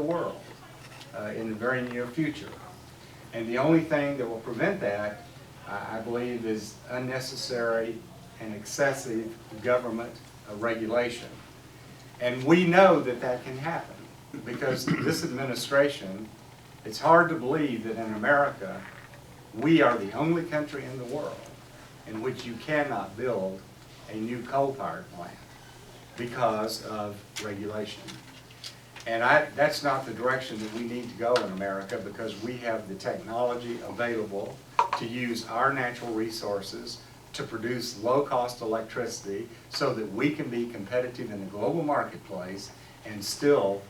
world in the very near future. And the only thing that will prevent that, I believe, is unnecessary and excessive government regulation. And we know that that can happen because this administration, it's hard to believe that in America, we are the only country in the world in which you cannot build a new coal-fired plant because of regulation. And that's not the direction that we need to go in America, because we have the technology available to use our natural resources to produce low-cost electricity so that we can be competitive in the global marketplace and still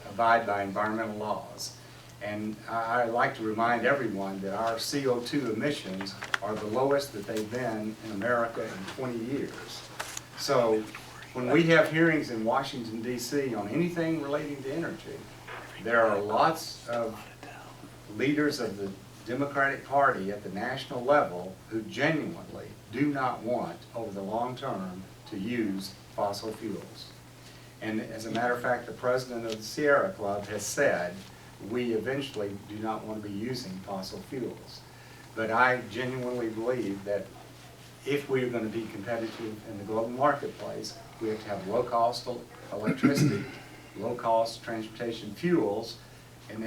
abide by environmental laws. And I like to remind everyone that our CO2 emissions are the lowest that they've been in America in 20 years. So when we have hearings in Washington, D.C. on anything relating to energy, there are lots of leaders of the Democratic Party at the national level who genuinely do not want, over the long term, to use fossil fuels. And as a matter of fact, the president of the Sierra Club has said, we eventually do not want to be using fossil fuels. But I genuinely believe that if we are going to be competitive in the global marketplace, we have to have low-cost electricity, low-cost transportation fuels, and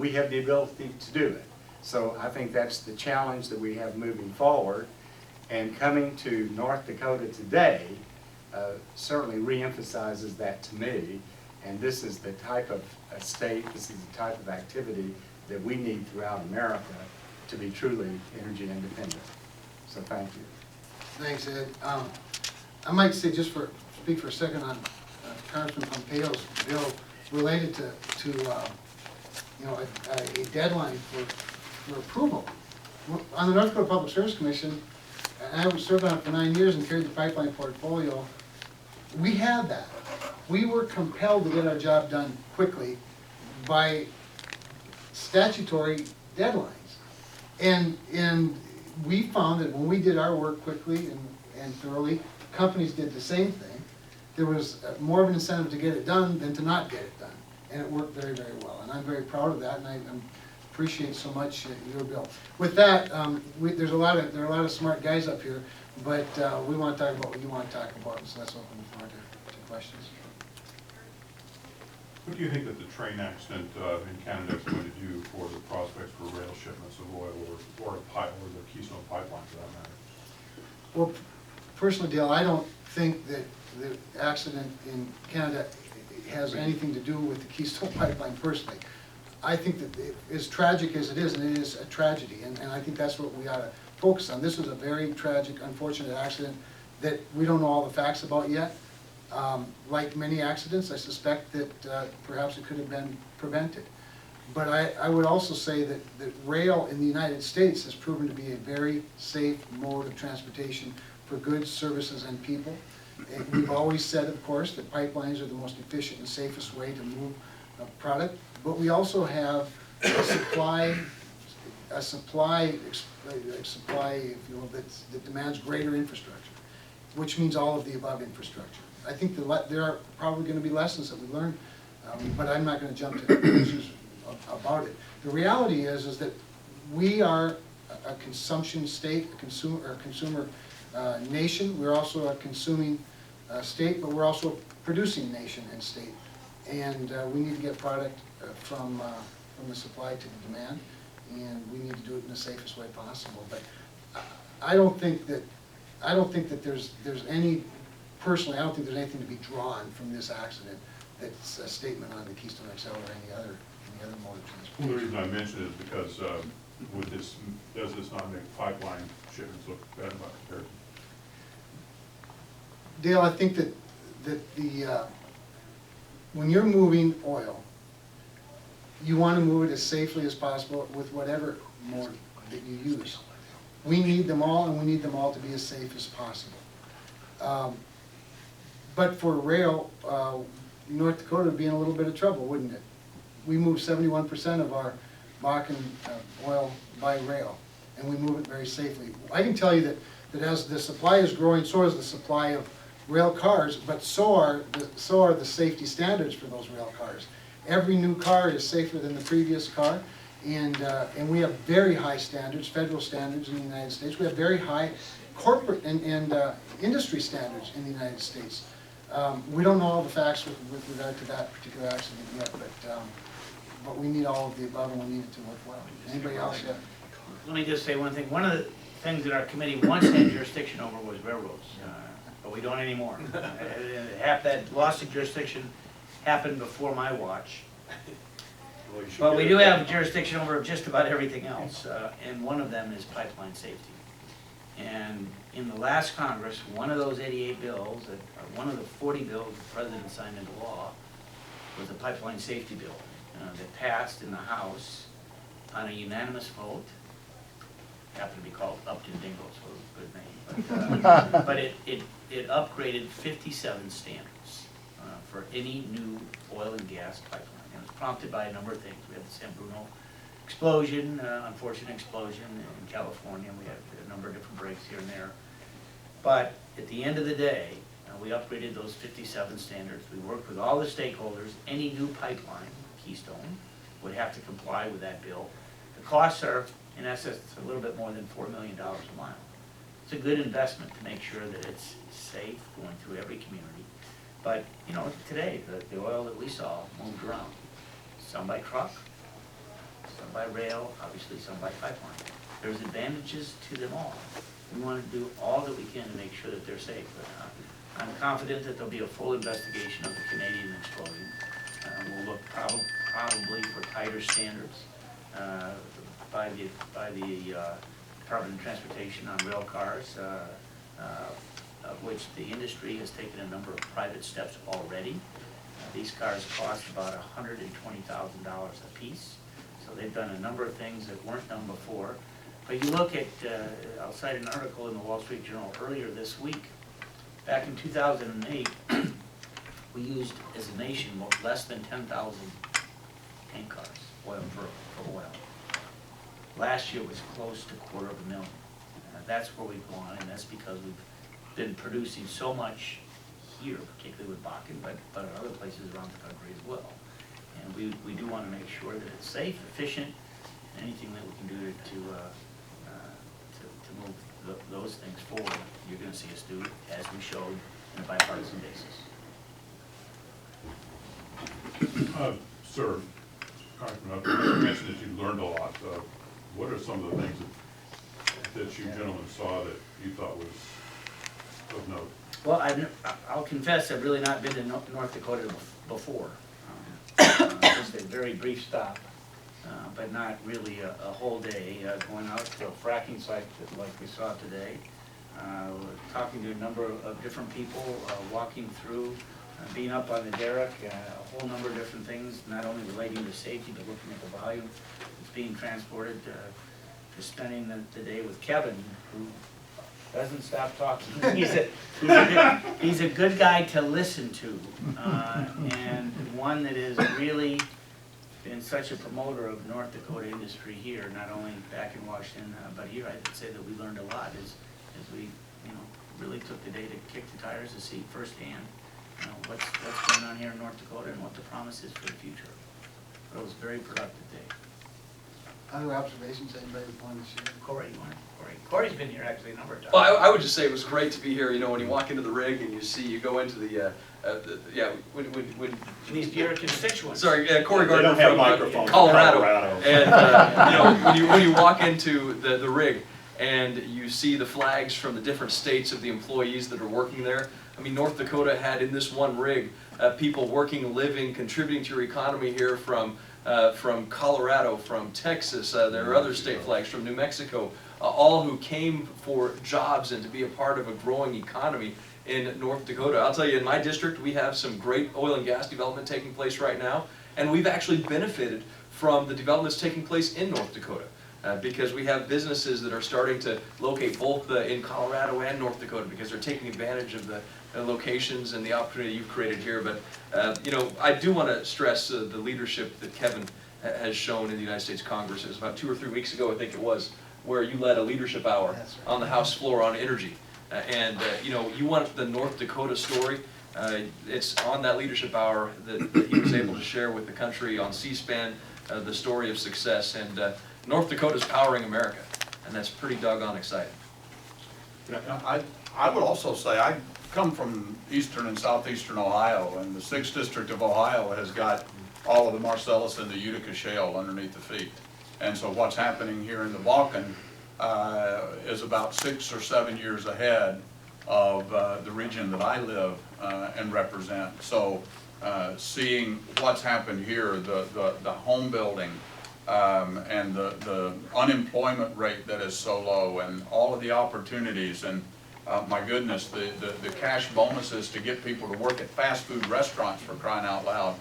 we have the ability to do it. So I think that's the challenge that we have moving forward. And coming to North Dakota today certainly reemphasizes that to me. And this is the type of state, this is the type of activity that we need throughout America to be truly energy independent. So thank you. Thanks, Ed. I might say, speak for a second on Congressman Pompeo's bill related to a deadline for approval. On the North Dakota Public Service Commission, and I served on it for 9 years and carried the pipeline portfolio, we had that. We were compelled to get our job done quickly by statutory deadlines. And we found that when we did our work quickly and thoroughly, companies did the same thing. There was more of an incentive to get it done than to not get it done. And it worked very, very well. And I'm very proud of that, and I appreciate so much your bill. With that, there are a lot of smart guys up here, but we want to talk about what you want to talk about, so let's open the floor to questions. What do you think that the train accident in Canada is going to do for the prospects for rail shipments of oil or the Keystone Pipeline, for that matter? Well, personally, Dale, I don't think that the accident in Canada has anything to do with the Keystone Pipeline personally. I think that as tragic as it is, and it is a tragedy, and I think that's what we ought to focus on. This was a very tragic, unfortunate accident that we don't know all the facts about yet. Like many accidents, I suspect that perhaps it could have been prevented. But I would also say that rail in the United States has proven to be a very safe mode of transportation for goods, services, and people. And we've always said, of course, that pipelines are the most efficient and safest way to move a product. But we also have a supply, if you will, that demands greater infrastructure, which means all of the above infrastructure. I think there are probably going to be lessons that we learn, but I'm not going to jump to conclusions about it. The reality is that we are a consumption state, a consumer nation. We're also a consuming state, but we're also a producing nation and state. And we need to get product from the supply to the demand, and we need to do it in the safest way possible. But I don't think that there's any. Personally, I don't think there's anything to be drawn from this accident that's a statement on the Keystone XL or any other mode of transportation. The reason I mention it is because does this not make pipeline shipments look bad by comparison? Dale, I think that when you're moving oil, you want to move it as safely as possible with whatever mode that you use. We need them all, and we need them all to be as safe as possible. But for rail, North Dakota would be in a little bit of trouble, wouldn't it? We move 71% of our Bakken oil by rail, and we move it very safely. I can tell you that as the supply is growing, so is the supply of rail cars, but so are the safety standards for those rail cars. Every new car is safer than the previous car, and we have very high standards, federal standards in the United States. We have very high corporate and industry standards in the United States. We don't know all the facts with regard to that particular accident yet, but we need all of the above, and we need it to work well. Anybody else? Yeah. Let me just say one thing. One of the things that our committee once had jurisdiction over was railroads, but we don't anymore. Half that loss of jurisdiction happened before my watch. But we do have jurisdiction over just about everything else, and one of them is pipeline safety. And in the last Congress, one of those 88 bills, or one of the 40 bills the President signed into law, was a pipeline safety bill that passed in the House on a unanimous vote. Happened to be called Upton Dingle, so it was a good name. But it upgraded 57 standards for any new oil and gas pipeline. And it was prompted by a number of things. We had the San Bruno explosion, unfortunate explosion in California. We had a number of different breaks here and there. But at the end of the day, we upgraded those 57 standards. We worked with all the stakeholders. Any new pipeline, Keystone, would have to comply with that bill. The costs are, in essence, a little bit more than $4 million a mile. It's a good investment to make sure that it's safe going through every community. But, you know, today, the oil that we saw moved around. Some by truck, some by rail, obviously some by pipeline. There's advantages to them all. We want to do all that we can to make sure that they're safe. But, I'm confident that there'll be a full investigation of the Canadian explosion. We'll look probably for tighter standards by the Department of Transportation on rail cars, of which the industry has taken a number of private steps already. These cars cost about $120,000 a piece, so they've done a number of things that weren't done before. But you look at, I'll cite an article in the Wall Street Journal earlier this week. Back in 2008, we used, as a nation, less than 10,000 tank cars, oil for oil. Last year was close to 250,000. That's where we've gone, and that's because we've been producing so much here, particularly with Bakken, but in other places around the country as well. And we do want to make sure that it's safe, efficient, and anything that we can do to move those things forward, you're going to see us do, as we showed, in a bipartisan basis. Sir, Congressman, you mentioned that you learned a lot. What are some of the things that you gentlemen saw that you thought was of note? Well, I'll confess I've really not been to North Dakota before. Just a very brief stop, but not really a whole day. Going out to a fracking site like we saw today, talking to a number of different people, walking through, being up on the derrick, a whole number of different things, not only relating to safety, but looking at the volume that's being transported, to spending the day with Kevin, who doesn't stop talking. He's a good guy to listen to, and one that has really been such a promoter of North Dakota industry here, not only back in Washington, but here. I'd say that we learned a lot as we, really took the day to kick the tires to see firsthand, what's going on here in North Dakota and what the promise is for the future. But it was a very productive day. Other observations anybody want to share? Corey, you want it? Corey's been here actually a number of times. Well, I would just say it was great to be here. When you walk into the rig and you go into when These your constituents. sorry, Corey They Gardner don't have from microphones in Colorado, Colorado. and when you walk into the rig and you see the flags from the different states of the employees that are working there. I mean, North Dakota had in this one rig people working, living, contributing to your economy here from Colorado, from Texas. There are other state flags from New Mexico. All who came for jobs and to be a part of a growing economy in North Dakota. I'll tell you, in my district, we have some great oil and gas development taking place right now, and we've actually benefited from the developments taking place in North Dakota because we have businesses that are starting to locate both in Colorado and North Dakota because they're taking advantage of the locations and the opportunity you've created here. But I do want to stress the leadership that Kevin has shown in the United States Congress. It was about 2 or 3 weeks ago, I think it was, where you led a leadership hour on the House floor on energy. You want the North Dakota story It's on that leadership hour that he was able to share with the country on C-SPAN the story of success, and North Dakota's powering America, and that's pretty doggone exciting. I would also say, I come from eastern and southeastern Ohio, and the 6th District of Ohio has got all of the Marcellus and the Utica Shale underneath the feet. And so what's happening here in the Bakken is about 6 or 7 years ahead of the region that I live and represent. So seeing what's happened here, the home building and the unemployment rate that is so low, and all of the opportunities, and my goodness, the cash bonuses to get people to work at fast food restaurants, for crying out loud.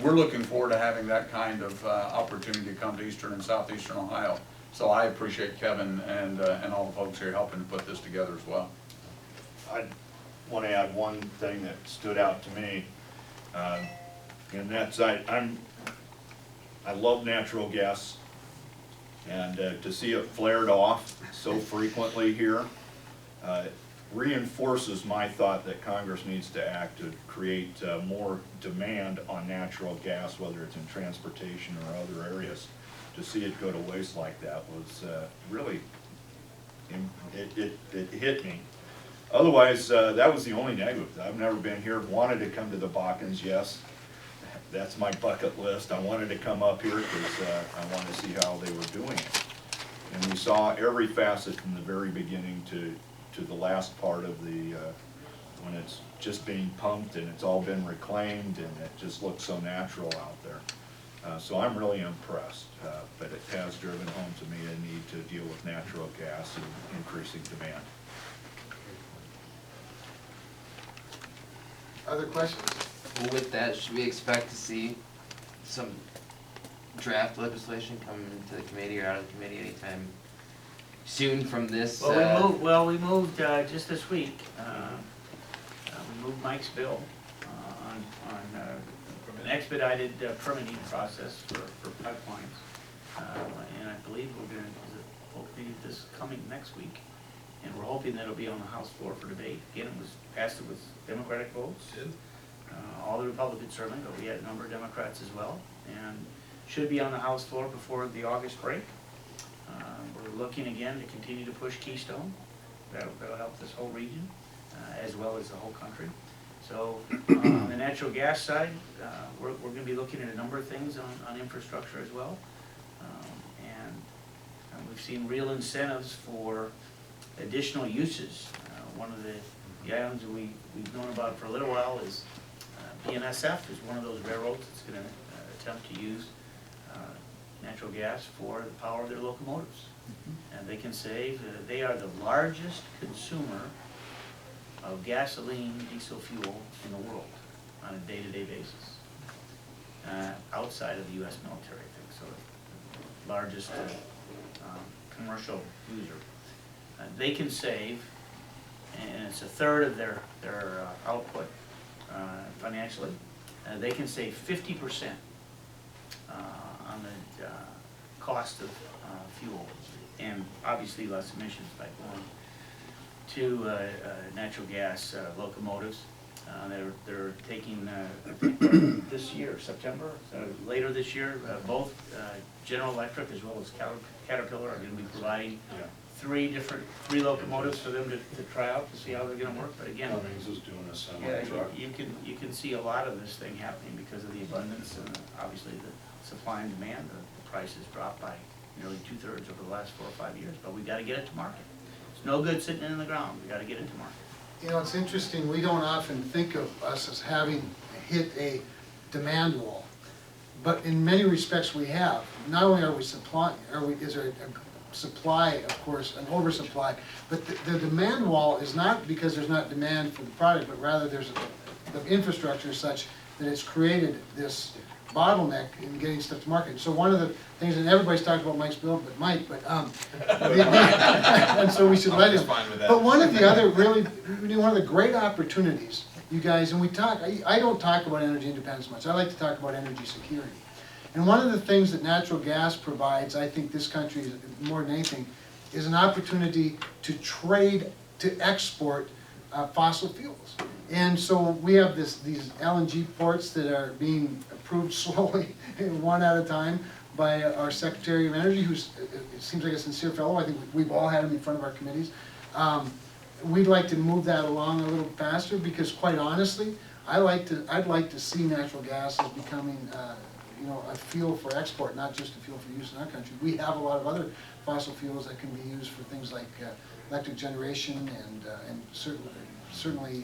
We're looking forward to having that kind of opportunity come to eastern and southeastern Ohio. So I appreciate Kevin and all the folks here helping to put this together as well. I want to add one thing that stood out to me, and that's I love natural gas, and to see it flared off so frequently here reinforces my thought that Congress needs to act to create more demand on natural gas, whether it's in transportation or other areas. To see it go to waste like that was really, it hit me. Otherwise, that was the only negative. I've never been here, wanted to come to the Bakkens, yes. That's my bucket list. I wanted to come up here because I wanted to see how they were doing it. And we saw every facet from the very beginning to the last part of the, when it's just being pumped and it's all been reclaimed and it just looks so natural out there. So I'm really impressed, but it has driven home to me a need to deal with natural gas and increasing demand. Other questions? Well, with that, should we expect to see some draft legislation come into the committee or out of the committee anytime soon from this? We moved just this week. We moved Mike's bill on an expedited permitting process for pipelines. And I believe we're going to be this coming next week. And we're hoping that it'll be on the House floor for debate. Again, it was passed with Democratic votes. All the Republicans certainly, but we had a number of Democrats as well. And should be on the House floor before the August break. We're looking again to continue to push Keystone. That'll help this whole region, as well as the whole country. So on the natural gas side, we're going to be looking at a number of things on infrastructure as well. And we've seen real incentives for additional uses. One of the items that we've known about for a little while is BNSF is one of those railroads that's going to attempt to use natural gas for the power of their locomotives. And they can save, they are the largest consumer of gasoline, diesel fuel in the world on a day-to-day basis, outside of the U.S. military, I think, so the largest commercial user. They can save, and it's a third of their output financially, they can save 50% on the cost of fuel, and obviously less emissions by going to natural gas locomotives. They're taking, I think this year, September, later this year, both General Electric as well as Caterpillar are going to be providing three locomotives for them to try out to see how they're going to work. But again, Cummings is doing a semi-truck. you can see a lot of this thing happening because of the abundance and obviously the supply and demand. The price has dropped by nearly 2/3 over the last 4 or 5 years, but we've got to get it to market. It's no good sitting in the ground. We've got to get it to market. You know, it's interesting, we don't often think of us as having hit a demand wall, but in many respects we have. Not only are we supplying, is there a supply, of course, an oversupply, but the demand wall is not because there's not demand for the product, but rather there's the infrastructure is such that it's created this bottleneck in getting stuff to market. So one of the things, and everybody's talked about Mike's bill, but Mike, and so we should let him. But one of the other one of the great opportunities, you guys, and we talk, I don't talk about energy independence much, I like to talk about energy security. And one of the things that natural gas provides, I think this country, more than anything, is an opportunity to trade, to export fossil fuels. And so we have these LNG ports that are being approved slowly, one at a time, by our Secretary of Energy, who's, it seems like a sincere fellow. I think we've all had him in front of our committees. We'd like to move that along a little faster, because quite honestly, I'd like to see natural gas as becoming, you know, a fuel for export, not just a fuel for use in our country. We have a lot of other fossil fuels that can be used for things like electric generation and certainly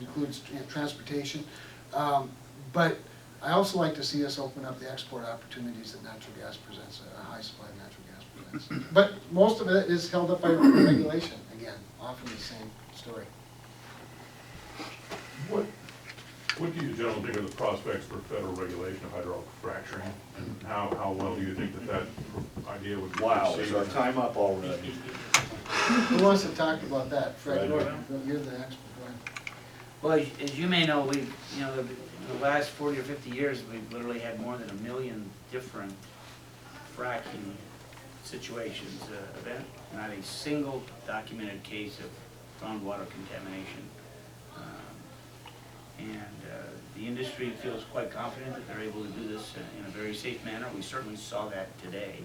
includes, you know, transportation. But I also like to see us open up the export opportunities that natural gas presents, a high supply of natural gas presents. But most of it is held up by regulation, again, often the same story. What do you gentlemen think of the prospects for federal regulation of hydraulic fracturing? And how well do you think that idea would be Wow, received? is our time up already? Who wants to talk about that? Fred, Fred. you're the expert. Go ahead. Well, as you may know, we've, you know, in the last 40 or 50 years, we've literally had more than 1 million different fracking situations, not a single documented case of groundwater contamination. The industry feels quite confident that they're able to do this in a very safe manner. We certainly saw that today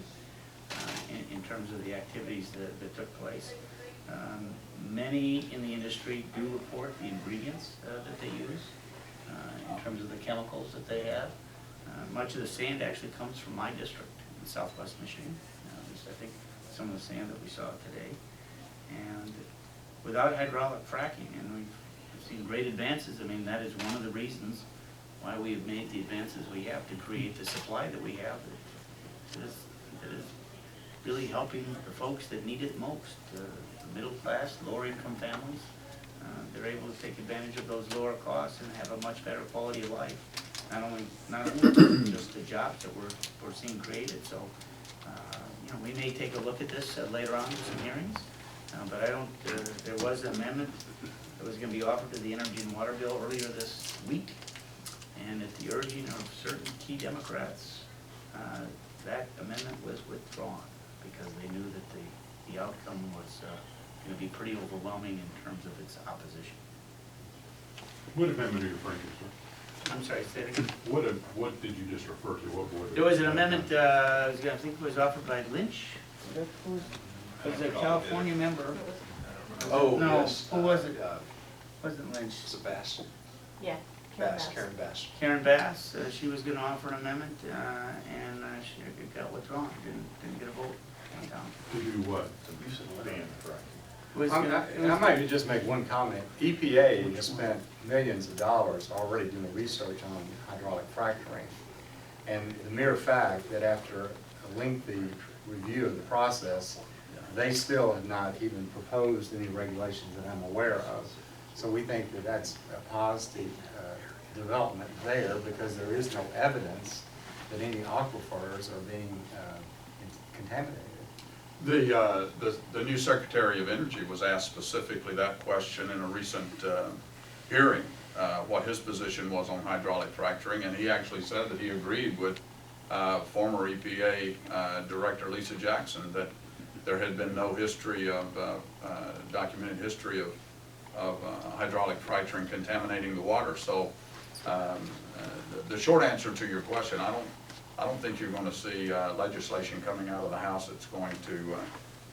in terms of the activities that took place. Many in the industry do report the ingredients that they use in terms of the chemicals that they have. Much of the sand actually comes from my district in southwest Michigan. Just, I think, some of the sand that we saw today. And without hydraulic fracking, and we've seen great advances. I mean, that is one of the reasons why we have made the advances we have to create the supply that we have that is really helping the folks that need it most, the middle class, lower income families. They're able to take advantage of those lower costs and have a much better quality of life. Not only just the jobs that we're seeing created. So, you know, we may take a look at this later on in some hearings, but I don't. There was an amendment that was going to be offered to the Energy and Water Bill earlier this week, and at the urging of certain key Democrats, that amendment was withdrawn because they knew that the outcome was going to be pretty overwhelming in terms of its opposition. What amendment are you referring to, sir? I'm sorry, say it again. What did you just refer to? What board? There was an amendment, I think it was offered by Lynch. It was a California member. Oh, No, yes. who was it? Wasn't Lynch. It's a Bass. Yeah. Karen Bass. Karen Bass, she was gonna offer an amendment, and she got withdrawn, didn't get a vote in town. To do what? It was gonna- it I was- might just make one comment. EPA has spent millions of dollars already doing research on hydraulic fracturing. And the mere fact that after a lengthy review of the process, they still have not even proposed any regulations that I'm aware of. So we think that that's a positive development there, because there is no evidence that any aquifers are being contaminated. The new Secretary of Energy was asked specifically that question in a recent hearing, what his position was on hydraulic fracturing, and he actually said that he agreed with former EPA Director Lisa Jackson that there had been no history of, documented history of hydraulic fracturing contaminating the water. So the short answer to your question, I don't think you're going to see legislation coming out of the House that's going to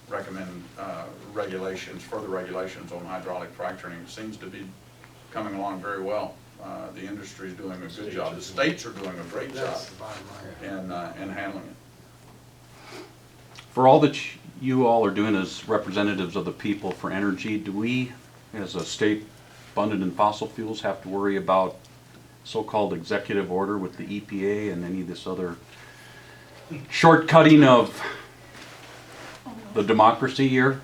recommend regulations, further regulations on hydraulic fracturing. It seems to be coming along very well. The industry is doing a good job. The states are doing a great job That's the bottom line. in handling it. For all that you all are doing as representatives of the people for energy, do we, as a state funded in fossil fuels, have to worry about so-called executive order with the EPA and any of this other shortcutting of the democracy here?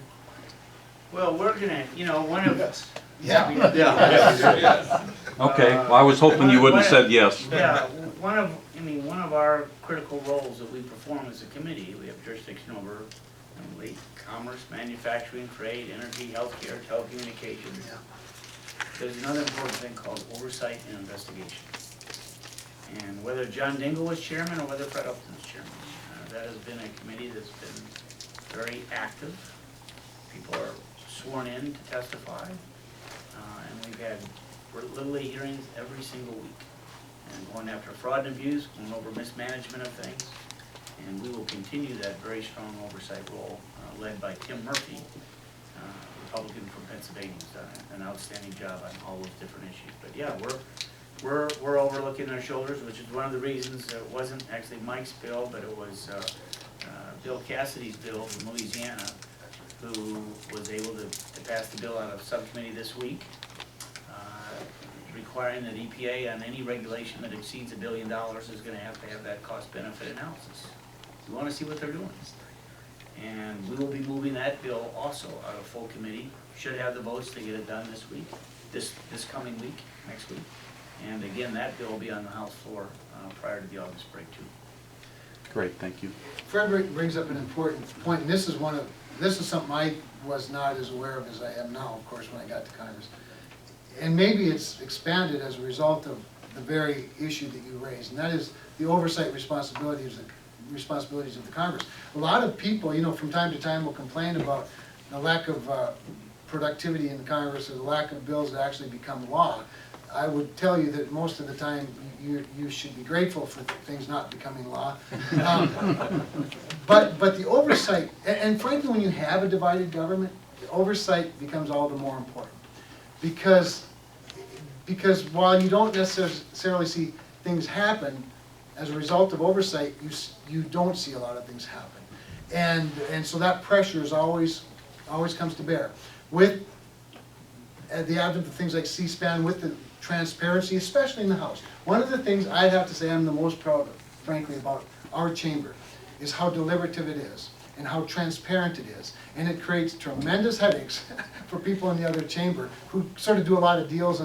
Well, we're gonna, you know, one of, Okay, well, I was hoping you wouldn't have said yes. yeah, one of our critical roles that we perform as a committee, we have jurisdiction over commerce, manufacturing, trade, energy, healthcare, telecommunications. There's another important thing called oversight and investigation. And whether John Dingell was chairman or whether Fred Upton was chairman, that has been a committee that's been very active. People are sworn in to testify, and we've had We're literally hearings every single week. And going after fraud and abuse, going over mismanagement of things. And we will continue that very strong oversight role led by Tim Murphy, Republican from Pennsylvania. He's done an outstanding job on all those different issues. But yeah, we're overlooking our shoulders, which is one of the reasons it wasn't actually Mike's bill, but it was Bill Cassidy's bill from Louisiana, who was able to pass the bill out of subcommittee this week, requiring that EPA on any regulation that exceeds $1 billion is going to have that cost-benefit analysis. We want to see what they're doing. And we will be moving that bill also out of full committee. Should have the votes to get it done this week, this coming week, next week. And again, that bill will be on the House floor prior to the August break too. Great, thank you. Frederick brings up an important point, and this is something I was not as aware of as I am now, of course, when I got to Congress. And maybe it's expanded as a result of the very issue that you raised, and that is the oversight responsibilities of the Congress. A lot of people, from time to time will complain about the lack of productivity in the Congress or the lack of bills that actually become law. I would tell you that most of the time you should be grateful for things not becoming law. But the oversight, and frankly when you have a divided government, the oversight becomes all the more important. Because while you don't necessarily see things happen, as a result of oversight, you don't see a lot of things happen. And so that pressure is always comes to bear. With the advent of things like C-SPAN, with the transparency, especially in the House. One of the things I'd have to say I'm the most proud of, frankly, about our chamber, is how deliberative it is and how transparent it is. And it creates tremendous headaches for people in the other chamber who sort of do a lot of deals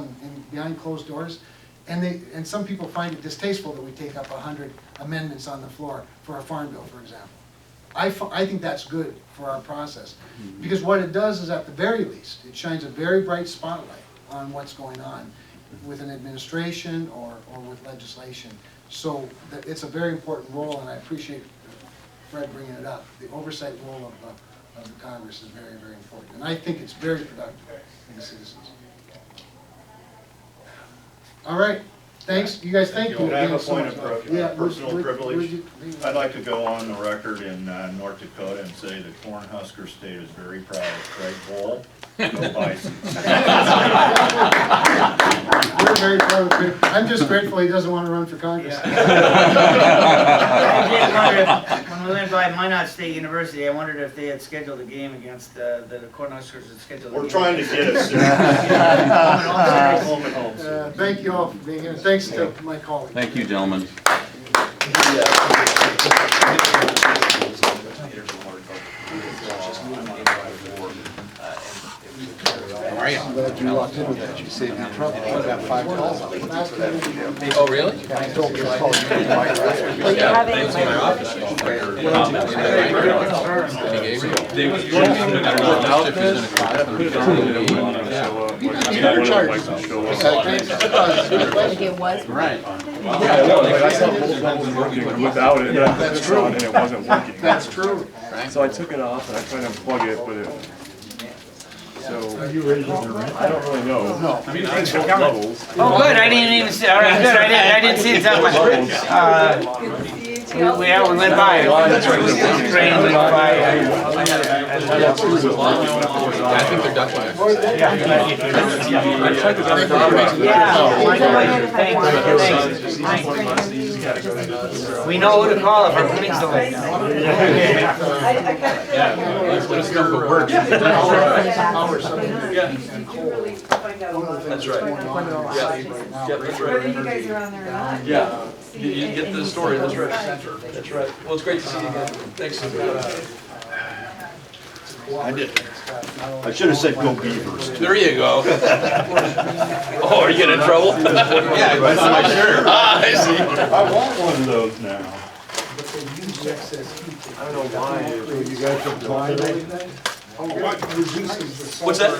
behind closed doors. And some people find it distasteful that we take up 100 amendments on the floor for a farm bill, for example. I think that's good for our process. Because what it does is, at the very least, it shines a very bright spotlight on what's going on with an administration or with legislation. So it's a very important role, and I appreciate Fred bringing it up. The oversight role of the Congress is very, very important. And I think it's very productive for the citizens. All right. Thanks, you guys. Thank you. Can I have a again so point much. of personal privilege? Would you- I'd like to go on the record in North Dakota and say the Cornhusker State is very proud of Craig Bull. Go Bison. We're very proud of Craig. I'm just grateful he doesn't want to run for Congress. I did wonder, when we went by Minot State University, I wondered if they had scheduled a game against the Cornhuskers had scheduled a game. We're trying to get us home and home. Thank you all for being here. Thanks to my colleagues. Thank you, gentlemen. I'm glad you walked in with that. You saved me trouble. I got 5 calls. Oh, really? Don't get called. Yeah, thanks to my office. It was. Right. Yeah, no, like I thought both levels were working without it, and That's true. and it wasn't working. That's true. So I took it off and I tried to unplug it, but it, so. Are you raising your rent? I don't really know. No. I mean, I both levels. Oh, good, I didn't even see, all right, good, I didn't see it that much. We went by. Train went by. I think they're done. I checked it out. Thanks. We know who to call if our meeting's delayed. That's right. Yeah, that's right. Whether you guys are on there or not. Yeah, you get the story, that's right. That's right. Well, it's great to see you again. Thanks. I did. I should have said go Beavers. There you go. Oh, are you getting in trouble? Yeah, it's on my shirt. Ah, I see. I want one of those now. I don't know why. You guys have blind anything? What's that?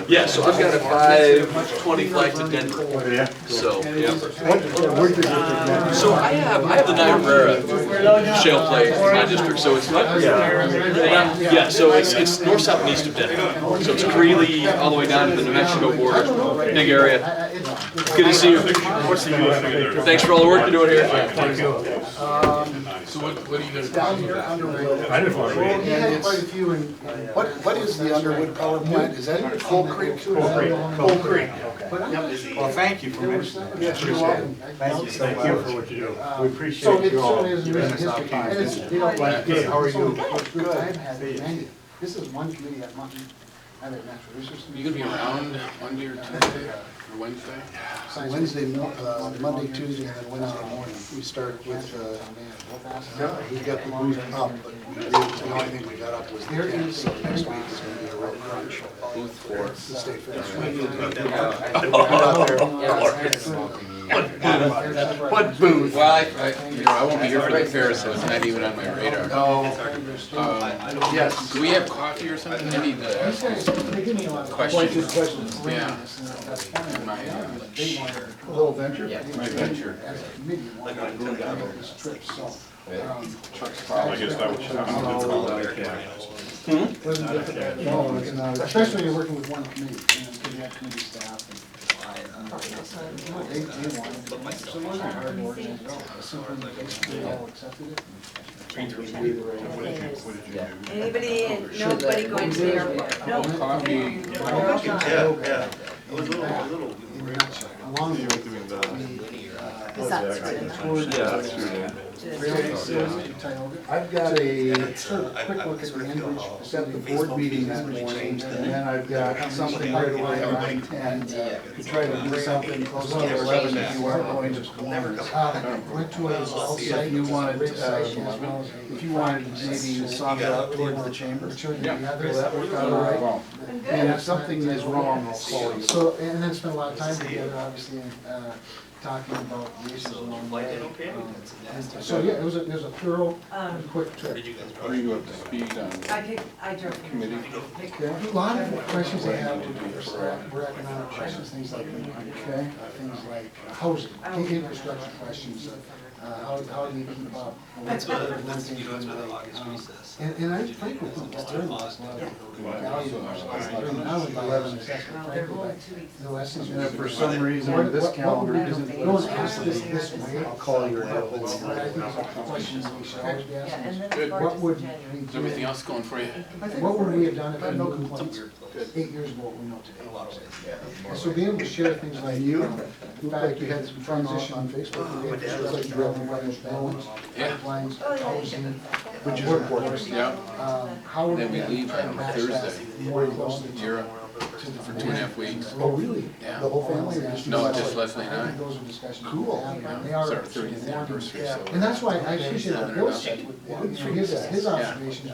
Yeah, so I've got a 5:20 flight to Denver. Yeah. So, yeah. Where did you get this? So I have the Niobrara shale play in my district, so it's not. Yeah, so it's north, south, and east of Denver. So it's Greeley all the way down to the New Mexico border, big area. Good to see you. Thanks for all the work you're doing here. Thank you. So what are you gonna Down here, Underwood. I just want to read Well, it. you had quite a few in. What is the Underwood power plant? Is that in Coal Creek? Coal Creek. Well, thank you for mentioning that. Yes, you're welcome. Thank you so Thank you much. for what you do. So We appreciate it you all certainly is a giving recent us history, and opportunities. it's, you know, like. Good, how are you? Good. I've had many, this is one committee I've had at Natural Resources. You gonna be around Monday or Tuesday or Wednesday? Monday, Tuesday, and then Wednesday morning. We start with, We got the booth up, but the only thing we got up was the tent, so next week is gonna be a real crunch. Booth for the state fair. What booth? Well, I won't be here for the fair, so it's not even on my radar. Yes. Do we have coffee or something? I need to ask you questions. Yeah. And my, A little venture? my venture. As a committee, we want to go down this trip, so. I guess that was. Wasn't difficult. No, it's not. Especially when you're working with one committee, because you have committee staff. They wanted, so it wasn't hard work at all. Simple, they all accepted it. Anybody, nobody going to the airport? No. Coffee. In a nutshell, along with Is that student? I've got a sort of quick look at the Enbridge, set the board meeting that morning, and then I've got something right away at 9:10 to try to do something close to 11 if you are going to went to a site, if you wanted maybe song it out towards the chamber. Yeah, that worked out all right. And if something is wrong, I'll call you. So, and then spend a lot of time together, obviously, talking about the issues along the way. So, yeah, it was a thorough, quick trip. Are you up to speed on I drove. committee? A lot of the questions they have to do were economic questions, things like housing, infrastructure questions, how do you keep up? And I think with the during last night, not only 11 assessment, frankly, but the lessons. And if for some reason this calendar isn't. No one asked this way. I'll call you. But I think it's a question we should always be asking. Good. What would we Is do? everything else going for you? What would we have done if we had no complaints 8 years ago, what we know today? And so being able to share things like the fact you had some transition on Facebook, we had to like you have roads, pipelines, housing, workforce. Yeah. How would Then we we leave on match that Thursday. more closely? Europe for 2.5 weeks. Oh, really? Yeah. The whole family? No, just Leslie and I. think those are discussions. Cool. They It's are. our 30th anniversary, so. And that's why I appreciate what Bill said, his observations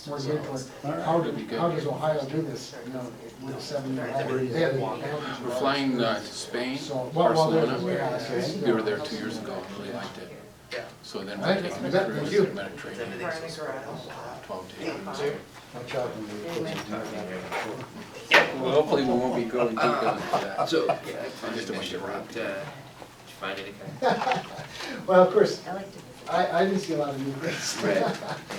were geared toward, how does Ohio do this, you know, with a 7-year. They had the advantage. We're flying to Spain, So, Barcelona. yeah. We were there 2 years ago, really liked it. So then we're taking a Thank cruise you. to the Mediterranean, 12 to 18 months. Well, hopefully we won't be going deep into that. So, I just don't want to get robbed. did you find anything? Well, of course, I like to. I didn't see a lot of new things. Right.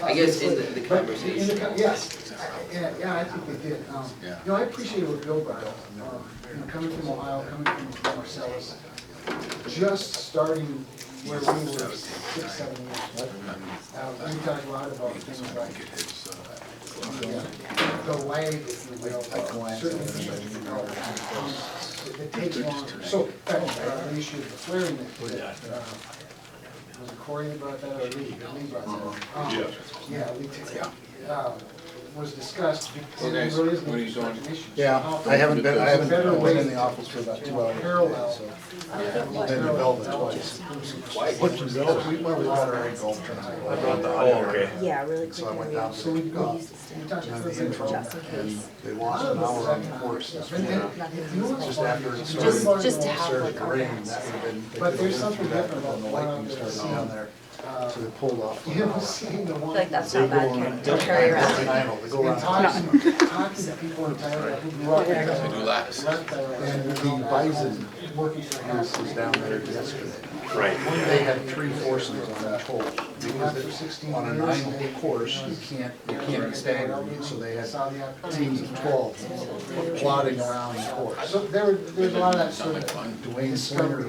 I guess in the But conversation. Yes, yeah, I think they did. Yeah. You know, I appreciate what Bill brought up, you know, coming from Ohio, coming from Marcellus, just starting where we were 6, 7 years. We talked a lot about things like the lag, if you will, certainly it takes longer. So, in fact, the issue of the flaring was it Corey that brought that or Lee? Lee brought that up. Yeah, Lee, was discussed because it Okay, really is what are you an doing? infrastructure issue. Yeah, So I haven't been in the office for about 2 hours. Parallel. Been to Velvet twice. What'd you build? We went with our golf tournament. I brought the okay. Yeah, really quick. So I went down So we go. We used to stand Just for in case. They lost an hour on the course. Just after it started. Just to have like Started our raining, backs. that would have been. But there's something different about when the going out lightning there started down there. So they pulled off. You ever seen the I one? feel like that's not bad to carry around. I know, they go And around. talking to people in Tyler who grew up in And the bison working for him. was down there yesterday. Right. They had 3 foursomes on each hole. After 16 On a years, 9-hole course, you can't be staggered, so they had teams of 12 plodding around the course. So there's a lot of that sort of Dwayne Swinger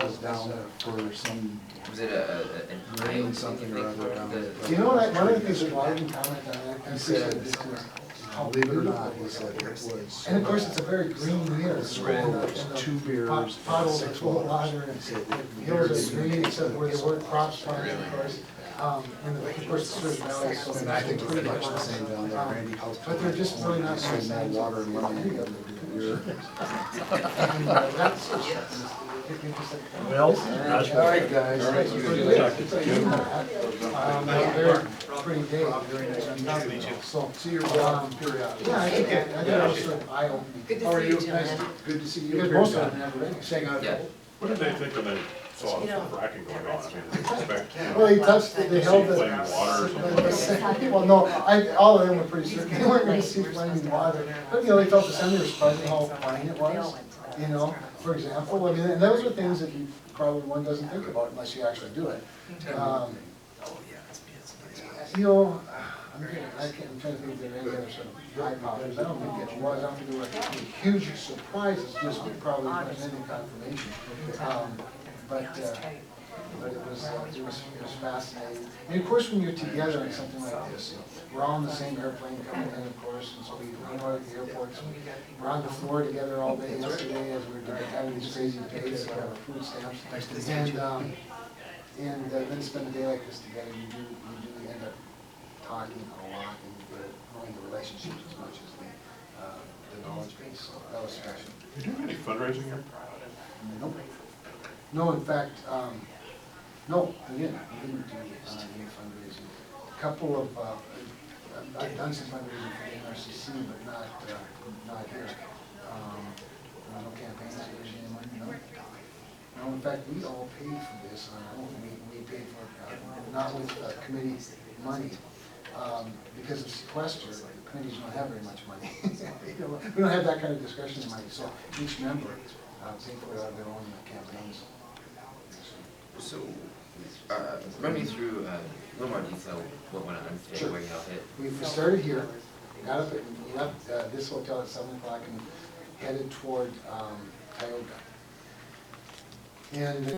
was down for some Was it an rain something or other down there. You know what, one of the things that I didn't comment on, I He appreciate said, this too. believe it or not, he said it was. And of course, it's a very green year. Spread was 2 beers. Puddles are 6 full of waters. water and hills are green except where there weren't crops planted, of course. And of course, the sort of valleys. So And I think it's pretty much the same down there, Randy. But they're just really not So nice. more water and money. And that's Well, all right, guys. Very pretty day. Very nice to meet you. So, see you periodically. Yeah, I think that was sort of eye-opening. Good to How are see you, you? John. Good to see you. Because most of them never read. Yeah. what did they think when they saw the fracking going on? I mean, did they expect, Well, he touched, they held see it. flaming water or something? Well, no, all of them were pretty certain they weren't gonna see flaming water. But, you know, they felt the same surprised how plain it was, you know, for example. I mean, and those are things that you probably one doesn't think about unless you actually do it. You know, I'm trying to think if there are any other sort of hypotheses. I don't think it was. I don't think there were huge surprises, just probably more than any confirmation. But it was fascinating. And of course, when you're together in something like this, we're all in the same airplane coming in, of course, and so we hang out at the airports. We're on the floor together all day yesterday as we were having these crazy debates about our food stamps. And then spend a day like this together, you do end up talking a lot and growing the relationships as much as the knowledge base. So that was special. did you have any fundraising here? Nope. No, in fact, no, we didn't do any fundraising. A couple of, I've done some fundraising for the NRCC, but not here. No campaigns here, no. No, in fact, we all paid for this on our own. We paid for it, not with committee money. Because of sequester, the committees don't have very much money. You know, we don't have that kind of discretionary money, so each member paid for it out of their own campaigns. So, run me through a little more detail what went on today, Sure. where you all hit. We started here, got up and left this hotel at 7 o'clock and headed toward Tioga. And